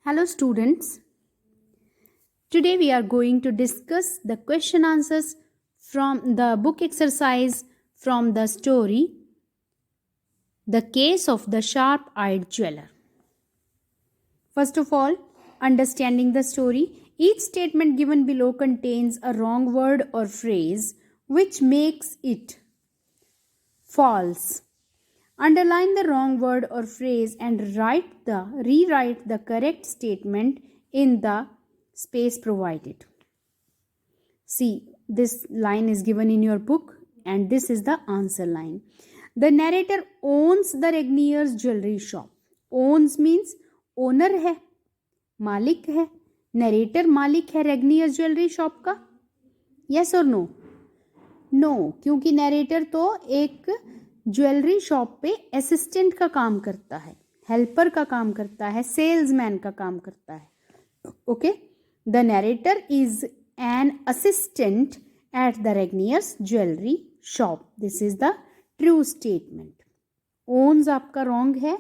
Hello students, today we are going to discuss the question answers from the book exercise from the story The Case of the Sharp-Eyed Jeweler. First of all, understanding the story, each statement given below contains a wrong word or phrase which makes it false. Underline the wrong word or phrase and rewrite the correct statement in the space provided. See, this line is given in your book and this is the answer line. The narrator owns the Regnier's jewelry shop. Owns means owner है, मालिक है. Narrator मालिक है Regnier's jewelry shop का. Yes or no? No, क्योंकि narrator तो एक jewellery shop पे असिस्टेंट का काम करता है, हेल्पर का काम करता है, सेल्समैन का काम करता है. Okay, the narrator is an assistant at the Regnier's jewellery shop. This is the true statement. Owns आपका रॉन्ग है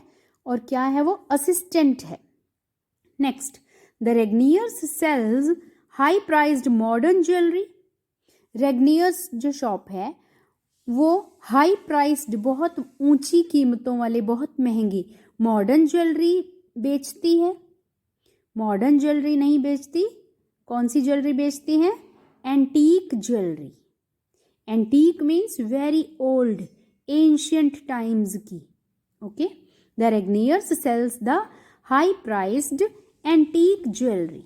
और क्या है वो, असिस्टेंट है. Next, the Regnier's sells high priced modern jewellery. Regnier's जो शॉप है वो हाई प्राइस्ड, बहुत ऊंची कीमतों वाले, बहुत महंगी मॉडर्न ज्वेलरी बेचती है. मॉडर्न ज्वेलरी नहीं बेचती. कौन सी ज्वेलरी बेचती है? Antique jewellery. Antique means very old, ancient times की. Okay, the Regnier's sells the high priced antique jewellery.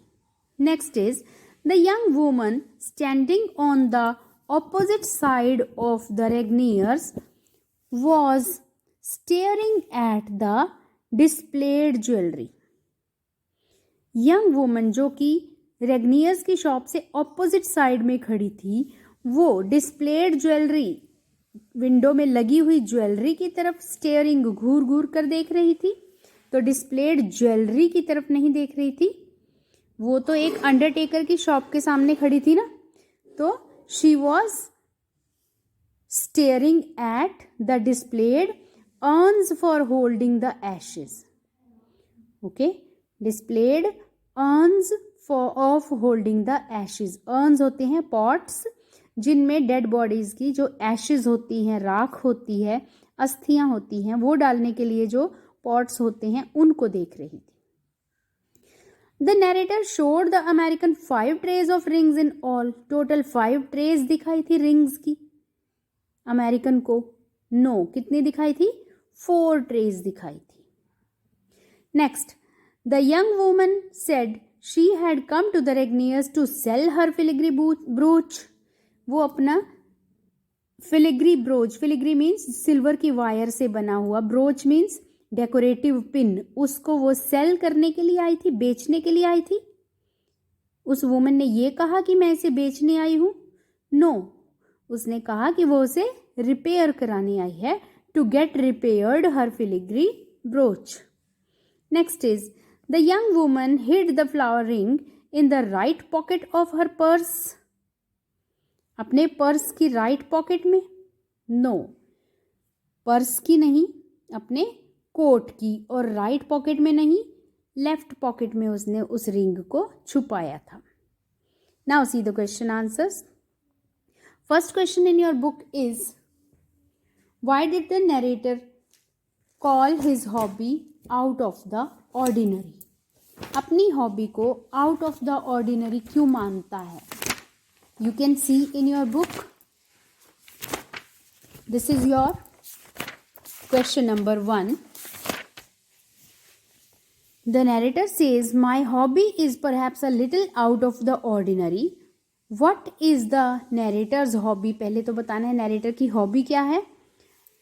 Next is the young woman standing on the opposite side of the Regnier's was staring at the displayed jewelry. Young woman जो कि रेगनियर्स की shop से opposite side में खड़ी थी, वो displayed jewellery, window में लगी हुई ज्वेलरी की तरफ स्टेयरिंग, घूर घूर कर देख रही थी. तो डिस्प्लेड ज्वेलरी की तरफ नहीं देख रही थी, वो तो एक अंडरटेकर की शॉप के सामने खड़ी थी ना. तो she was staring at the displayed urns for holding the ashes. Okay, displayed urns of holding the ashes. urns होते हैं pots जिनमें डेड बॉडीज की जो ashes होती हैं, राख होती है, अस्थियां होती हैं, वो डालने के लिए जो pots होते हैं, उनको देख रही थी. The narrator showed the American 5 trays of rings in all. Total 5 trays दिखाई थी rings की अमेरिकन को. No, कितनी दिखाई थी? 4 trays दिखाई थी. Next, the young woman said she had come to the Regnier's to sell her filigree brooch. वो अपना filigree brooch, filigree means silver की वायर से बना हुआ, brooch means डेकोरेटिव पिन, उसको वो सेल करने के लिए आई थी, बेचने के लिए आई थी. उस वुमन ने ये कहा कि मैं इसे बेचने आई हूं? नो, उसने कहा कि वो उसे रिपेयर कराने आई है. To get repaired her filigree brooch. Next is the young woman hid the flower ring in the right pocket of her purse. अपने पर्स की राइट पॉकेट में? नो, पर्स की नहीं, अपने कोट की, और राइट पॉकेट में नहीं, लेफ्ट पॉकेट में उसने उस रिंग को छुपाया था. Now see the question answers. First question in your book is why did the narrator call his hobby out of the ordinary. अपनी हॉबी को आउट ऑफ द ऑर्डिनरी क्यों मानता है? You can see in your book. This is your question number 1. The narrator says, my hobby is perhaps a little out of the ordinary. What is the narrator's hobby? पहले तो बताना है narrator की hobby क्या है.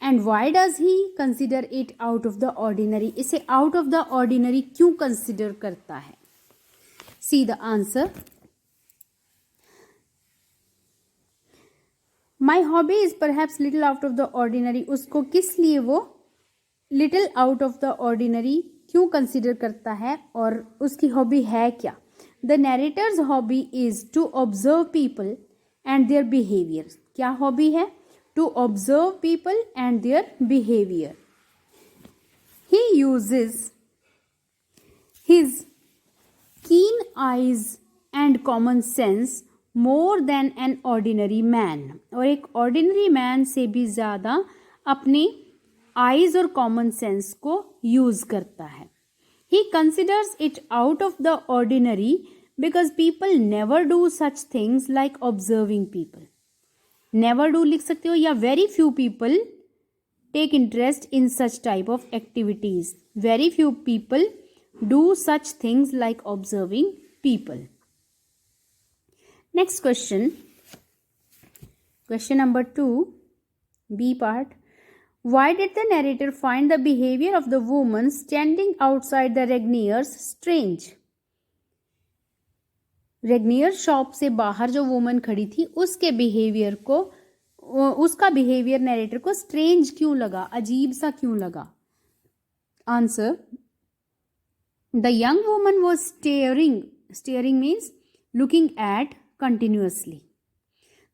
And why does he consider it out of the ordinary? इसे out of the ordinary क्यों consider करता है? See the answer. My hobby is perhaps little out of the ordinary. उसको किस लिए वो little out of the ordinary क्यों consider करता है और उसकी हॉबी है क्या? The narrator's hobby is to observe people and their behavior. क्या हॉबी है? To observe people and their behavior. He uses his eyes and common sense more than an ordinary man. और एक ordinary man से भी ज़्यादा अपने eyes और common sense को use करता है. He considers it out of the ordinary because people never do such things like observing people. Never do लिख सकते हो या very few people take interest in such type of activities. Very few people do such things like observing people. Next question. Question number 2, B part. Why did the narrator find the behavior of the woman standing outside the Regnier's strange? Regnier shop से बाहर जो woman खड़ी थी उसके behaviour को, उसका behaviour narrator को strange क्यों लगा, अजीब सा क्यों लगा? Answer, the young woman was staring means looking at continuously.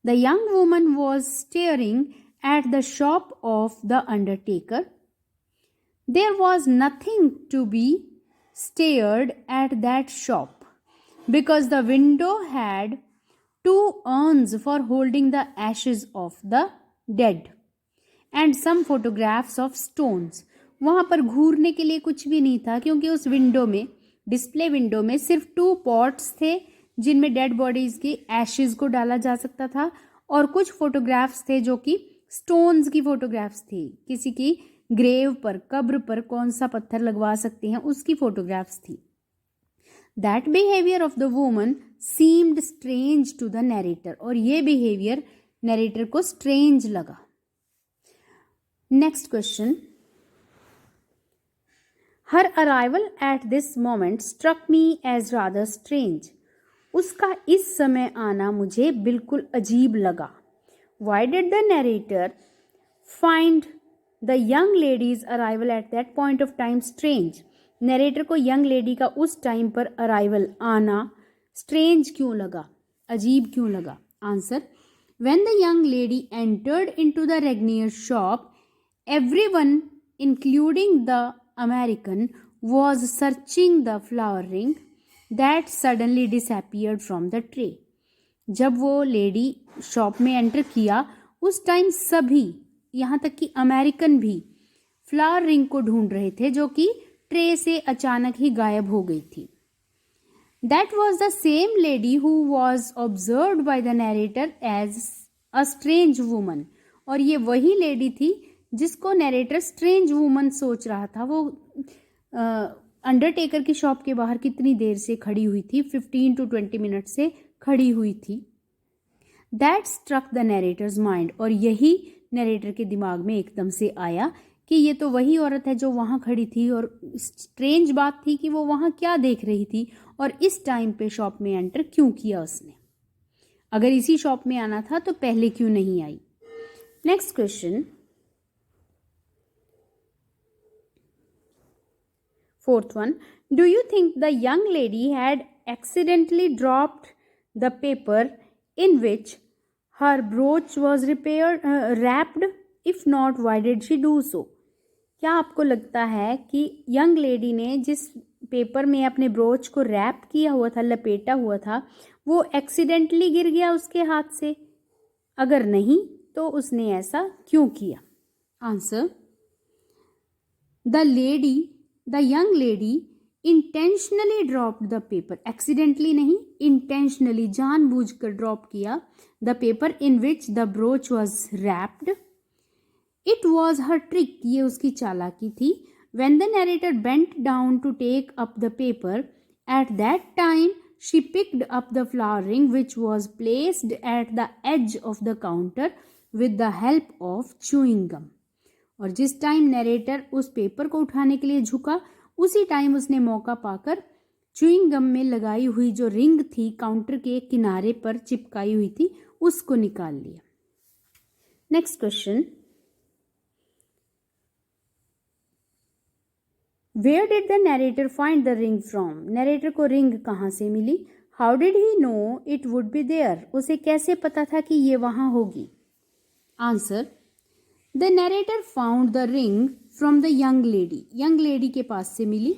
The young woman was staring at the shop of the undertaker. There was nothing to be stared at that shop because the window had 2 urns for holding the ashes of the dead and some photographs of stones. वहाँ पर घूरने के लिए कुछ भी नहीं था क्योंकि उस विंडो में, डिस्प्ले विंडो में सिर्फ 2 पॉट्स थे जिनमें डेड बॉडीज की एशेज को डाला जा सकता था और कुछ फोटोग्राफ्स थे जो कि स्टोन्स की फोटोग्राफ्स थी. किसी की ग्रेव पर, कब्र पर कौन सा पत्थर लगवा सकते हैं उसकी फोटोग्राफ्स थी. That behaviour of the woman seemed strange to the narrator. और ये बिहेवियर नरेटर को स्ट्रेंज लगा. Next question. Her arrival at this moment struck me as rather strange. उसका इस समय आना मुझे बिल्कुल अजीब लगा. Why did the narrator find the young lady's arrival at that point of time strange? Narrator को यंग लेडी का उस टाइम पर अराइवल आना स्ट्रेंज क्यों लगा, अजीब क्यों लगा? Answer, when the young lady entered into the Regnier shop, everyone including the American was searching the flower ring that suddenly disappeared from the tray. जब वो लेडी शॉप में एंटर किया उस टाइम सभी, यहाँ तक कि अमेरिकन भी, फ्लावर रिंग को ढूंढ रहे थे जो कि ट्रे से अचानक ही गायब हो गई थी. That was the same lady who was observed by the narrator as a strange woman. और ये वही लेडी थी जिसको नरेटर स्ट्रेंज वुमन सोच रहा था. वो अंडरटेकर की शॉप के बाहर कितनी देर से खड़ी हुई थी, 15 to 20 मिनट से खड़ी हुई थी. That struck the narrator's mind. और यही नरेटर के दिमाग में एकदम से आया कि ये तो वही औरत है जो वहाँ खड़ी थी. और स्ट्रेंज बात थी कि वो वहाँ क्या देख रही थी और इस टाइम पे शॉप में एंटर क्यों किया उसने. अगर इसी शॉप में आना था तो पहले क्यों नहीं आई. Next question. 4th one. Do you think the young lady had accidentally dropped the paper in which her brooch was wrapped? If not, why did she do so? क्या आपको लगता है कि यंग लेडी ने जिस पेपर में अपने broach को रैप किया हुआ था, लपेटा हुआ था, वो एक्सीडेंटली गिर गया उसके हाथ से? अगर नहीं तो उसने ऐसा क्यों किया? Answer, the young lady intentionally dropped the paper. Accidentally नहीं, इंटेंशनली, जानबूझकर ड्रॉप किया. The paper in which the broach was wrapped. It was her trick. ये उसकी चालाकी थी. When the narrator bent down to take up the paper, at that time she picked up the flower ring which was placed at the edge of the counter with the help of chewing gum. और जिस time narrator उस paper को उठाने के लिए झुका उसी time उसने मौका पाकर च्यूइंग गम में लगाई हुई जो रिंग थी काउंटर के किनारे पर चिपकाई हुई थी उसको निकाल लिया. Next question. Where did the narrator find the ring from? Narrator को रिंग कहाँ से मिली? How did he know it would be there? उसे कैसे पता था कि ये वहाँ होगी? Answer, the narrator found the ring from the young lady. Young lady के पास से मिली.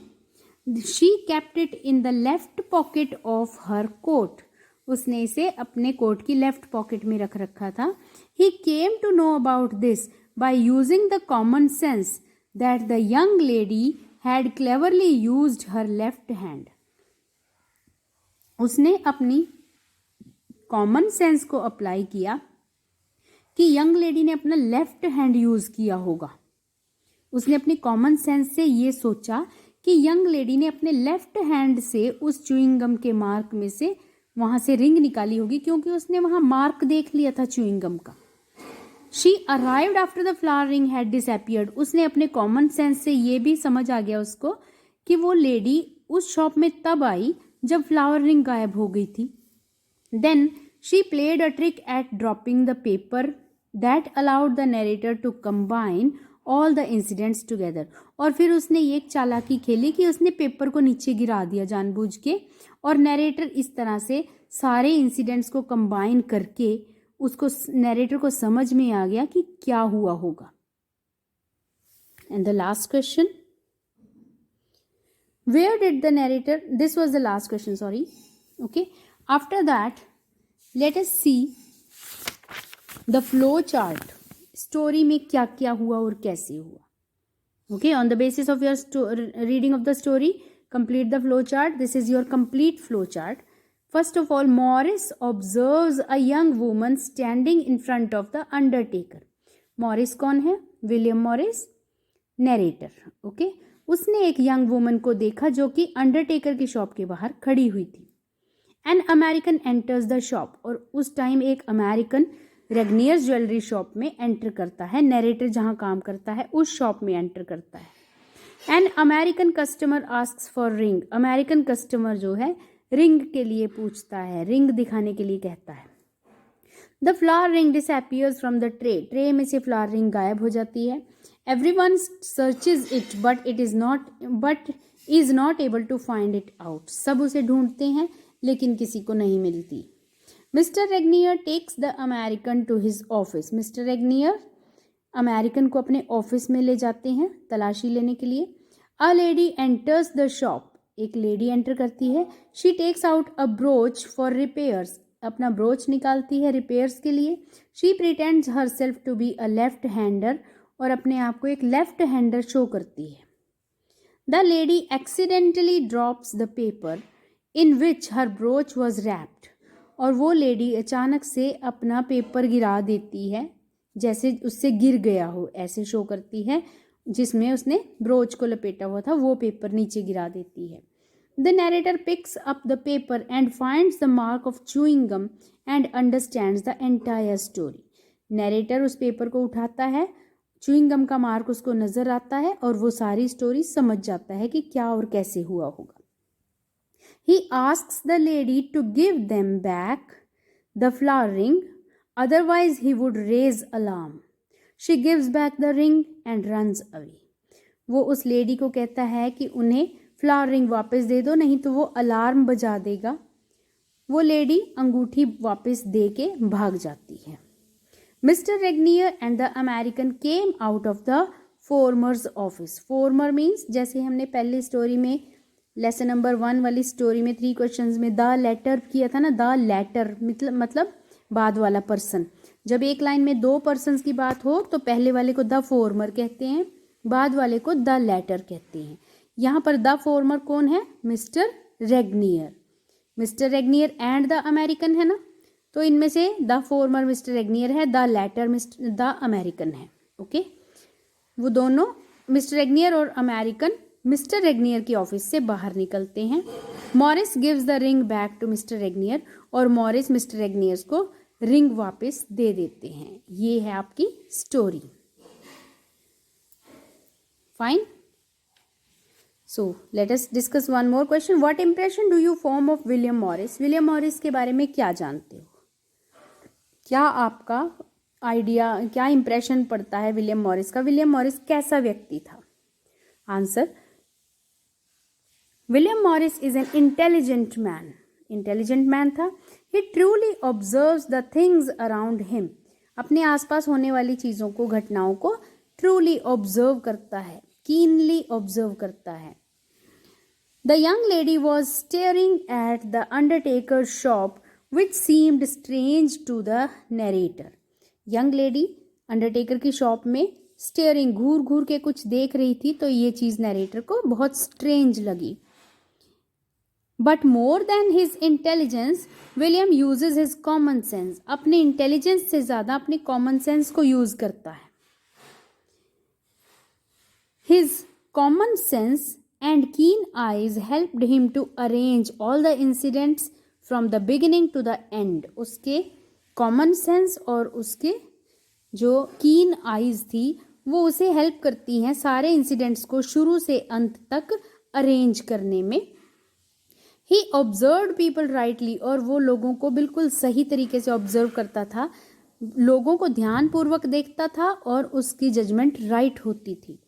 She kept it in the left pocket of her coat. उसने इसे अपने कोट की लेफ्ट पॉकेट में रख रखा था. He came to know about this by using the common sense that the young lady had cleverly used her left hand. उसने अपनी कॉमन सेंस को अप्लाई किया कि यंग लेडी ने अपना लेफ्ट हैंड यूज किया होगा. उसने अपनी कॉमन सेंस से ये सोचा कि यंग लेडी ने अपने लेफ्ट हैंड से उस च्युइंग गम के मार्क में से वहां से रिंग निकाली होगी, क्योंकि उसने वहां मार्क देख लिया था च्युइंग गम का. She arrived after the flower ring had disappeared. उसने अपने कॉमन सेंस से ये भी समझ आ गया उसको कि वो लेडी उस शॉप में तब आई जब फ्लावर रिंग गायब हो गई थी. Then she played a trick at dropping the paper that allowed the narrator to combine all the incidents together. और फिर उसने ये एक चालाकी खेली कि उसने पेपर को नीचे गिरा दिया जानबूझ के, और नरेटर इस तरह से सारे इंसिडेंट्स को कंबाइन करके उसको नरेटर को समझ में आ गया कि क्या हुआ होगा. And the last question, where did the narrator, this was the last question, sorry. Okay, after that let us see the flow chart. Story में क्या क्या हुआ और कैसे हुआ. Okay, on the basis of your reading of the story, complete the flow chart. This is your complete flow chart. First of all, Morris observes a young woman standing in front of the undertaker. Morris कौन है? William Morris, narrator. Okay, उसने एक young woman को देखा जो कि Undertaker की shop के बाहर खड़ी हुई थी. An American enters the shop. और उस टाइम एक अमेरिकन रेगनियर्स ज्वेलरी शॉप में एंटर करता है. नरेटर जहां काम करता है उस शॉप में एंटर करता है. An American customer asks for ring. American customer जो है रिंग के लिए पूछता है, रिंग दिखाने के लिए कहता है. The flower ring disappears from the tray. Tray में से फ्लावर रिंग गायब हो जाती है. Everyone searches it but is not able to find it out. सब उसे ढूंढते हैं लेकिन किसी को नहीं मिलती. Mister Regnier takes the American to his office. Mister Regnier American को अपने ऑफिस में ले जाते हैं तलाशी लेने के लिए. A lady enters the shop. एक लेडी एंटर करती है. She takes out a brooch for repairs. अपना ब्रोच निकालती है रिपेयर्स के लिए. She pretends her self to be a left hander. और अपने आप को एक लेफ्ट हैंडर शो करती है. The lady accidentally drops the paper in which her broach was wrapped. और वो लेडी अचानक से अपना पेपर गिरा देती है, जैसे उससे गिर गया हो, ऐसे शो करती है. जिसमें उसने ब्रोच को लपेटा हुआ था वो पेपर नीचे गिरा देती है. The narrator picks up the paper and finds the mark of chewing gum and understands the entire story. Narrator उस पेपर को उठाता है, च्यूइंग गम का मार्क उसको नजर आता है और वो सारी स्टोरी समझ जाता है कि क्या और कैसे हुआ होगा. He asks the lady to give them back the flower ring, otherwise he would raise alarm. She gives back the ring and runs away. वो उस लेडी को कहता है कि उन्हें फ्लावर रिंग वापस दे दो, नहीं तो वो अलार्म बजा देगा. वो लेडी अंगूठी वापस दे के भाग जाती है. Mister Regnier and the American came out of the former's office. Former means, जैसे हमने पहले स्टोरी में लेसन नंबर 1 वाली स्टोरी में 3 क्वेश्चंस में द लेटर किया था ना, द लेटर मतलब बाद वाला पर्सन. जब एक लाइन में 2 पर्सन्स की बात हो तो पहले वाले को द फॉर्मर कहते हैं, बाद वाले को द लेटर कहते हैं. यहाँ पर द फॉर्मर कौन है? Mister Regnier. Mister Regnier and the American है ना, तो इनमें से द फॉर्मर मिस्टर रेगनियर है, the latter mister the American है. ओके, वो दोनों मिस्टर रेगनियर और अमेरिकन मिस्टर रेगनियर की ऑफिस से बाहर निकलते हैं. Morris gives the ring back to mister Regnier. और मॉरिस मिस्टर रेगनियर को रिंग वापस दे देते हैं. ये है आपकी story. Fine. So let us discuss one more question. What impression do you form of William Morris? William Morris के बारे में क्या जानते हो? क्या आपका आइडिया, क्या इंप्रेशन पड़ता है विलियम मॉरिस का? विलियम मॉरिस कैसा व्यक्ति था? Answer, William Morris is an intelligent man. Intelligent man था. He truly observes the things around him. अपने आसपास होने वाली चीज़ों को, घटनाओं को ट्रूली ऑब्जर्व करता है, कीनली ऑब्जर्व करता है. The young lady was staring at the undertaker's shop, which seemed strange to the narrator. Young lady Undertaker की शॉप में स्टेयरिंग घूर घूर के कुछ देख रही थी, तो ये चीज़ नरेटर को बहुत स्ट्रेंज लगी. But more than his intelligence William uses his common sense. अपने इंटेलिजेंस से ज़्यादा अपने कॉमन सेंस को यूज करता है. His common sense and keen eyes helped him to arrange all the incidents from the beginning to the end. उसके common sense और उसके जो keen eyes थी वो उसे help करती हैं सारे incidents को शुरू से अंत तक arrange करने में. He observed people rightly, और वो लोगों को बिल्कुल सही तरीके से observe करता था, लोगों को ध्यानपूर्वक देखता था और उसकी judgment right होती थी.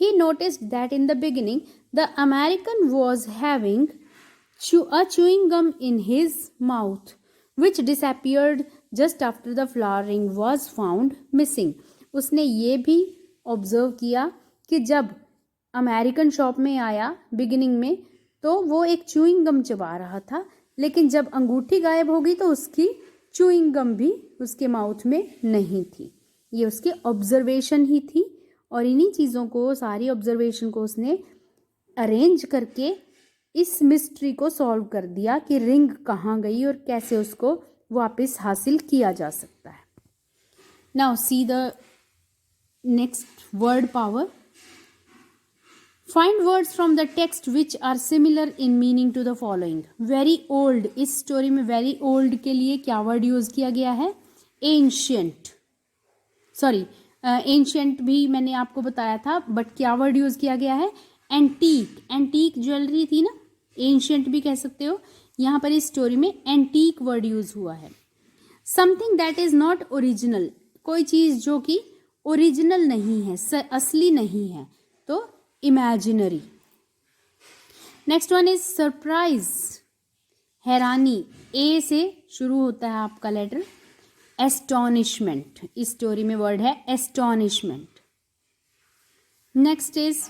He noticed that in the beginning, the American was having a chewing gum in his mouth, which disappeared just after the flowering was found missing. उसने ये भी ऑब्जर्व किया कि जब अमेरिकन शॉप में आया बिगिनिंग में, तो वो एक च्यूइंग गम चबा रहा था, लेकिन जब अंगूठी गायब हो गई तो उसकी च्यूइंग गम भी उसके माउथ में नहीं थी. ये उसकी ऑब्जर्वेशन ही थी, और इन्हीं चीज़ों को, सारी ऑब्जर्वेशन को उसने अरेंज करके इस मिस्ट्री को सॉल्व कर दिया कि रिंग कहाँ गई और कैसे उसको वापस हासिल किया जा सकता है. Now see the next word power. Find words from the text which are similar in meaning to the following. Very old, इस स्टोरी में वेरी ओल्ड के लिए क्या वर्ड यूज किया गया है? एंशियंट. सॉरी, एंशियंट भी मैंने आपको बताया था, बट क्या वर्ड यूज किया गया है? एंटीक. एंटीक ज्वेलरी थी ना, एंशियंट भी कह सकते हो. यहाँ पर इस स्टोरी में एंटीक वर्ड यूज हुआ है. Something that is not original, कोई चीज जो कि ओरिजिनल नहीं है, असली नहीं है, तो imaginary. Next one is surprise, हैरानी. ए से शुरू होता है आपका लेटर. एस्टॉनिशमेंट, इस स्टोरी में वर्ड है एस्टॉनिशमेंट. नेक्स्ट इज,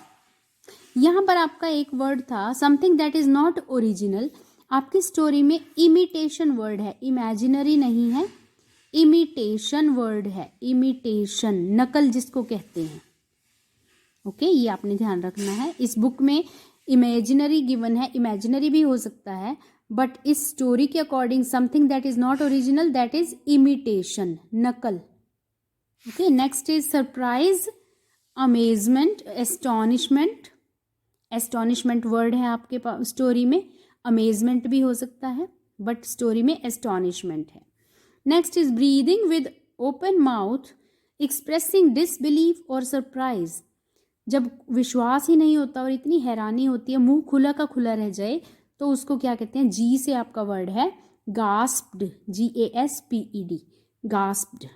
यहाँ पर आपका एक वर्ड था something that is not original. आपकी स्टोरी में इमिटेशन वर्ड है, इमेजिनरी नहीं है, इमिटेशन वर्ड है. इमिटेशन, नकल जिसको कहते हैं. ओके, ये आपने ध्यान रखना है. इस बुक में इमेजिनरी गिवन है, इमेजिनरी भी हो सकता है, बट इस स्टोरी के according something that is not original, that is imitation, नकल. Okay, next is surprise, amazement, astonishment. Astonishment word है आपके स्टोरी में, अमेजमेंट भी हो सकता है, बट स्टोरी में एस्टॉनिशमेंट है. Next is breathing with open mouth, expressing disbelief और सरप्राइज. जब विश्वास ही नहीं होता और इतनी हैरानी होती है, मुंह खुला का खुला रह जाए, तो उसको क्या कहते हैं? जी से आपका वर्ड है gasped, GASPED, gasped.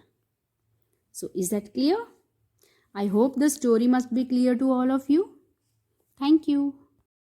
So is that clear? I hope the story must be clear to all of you. Thank you.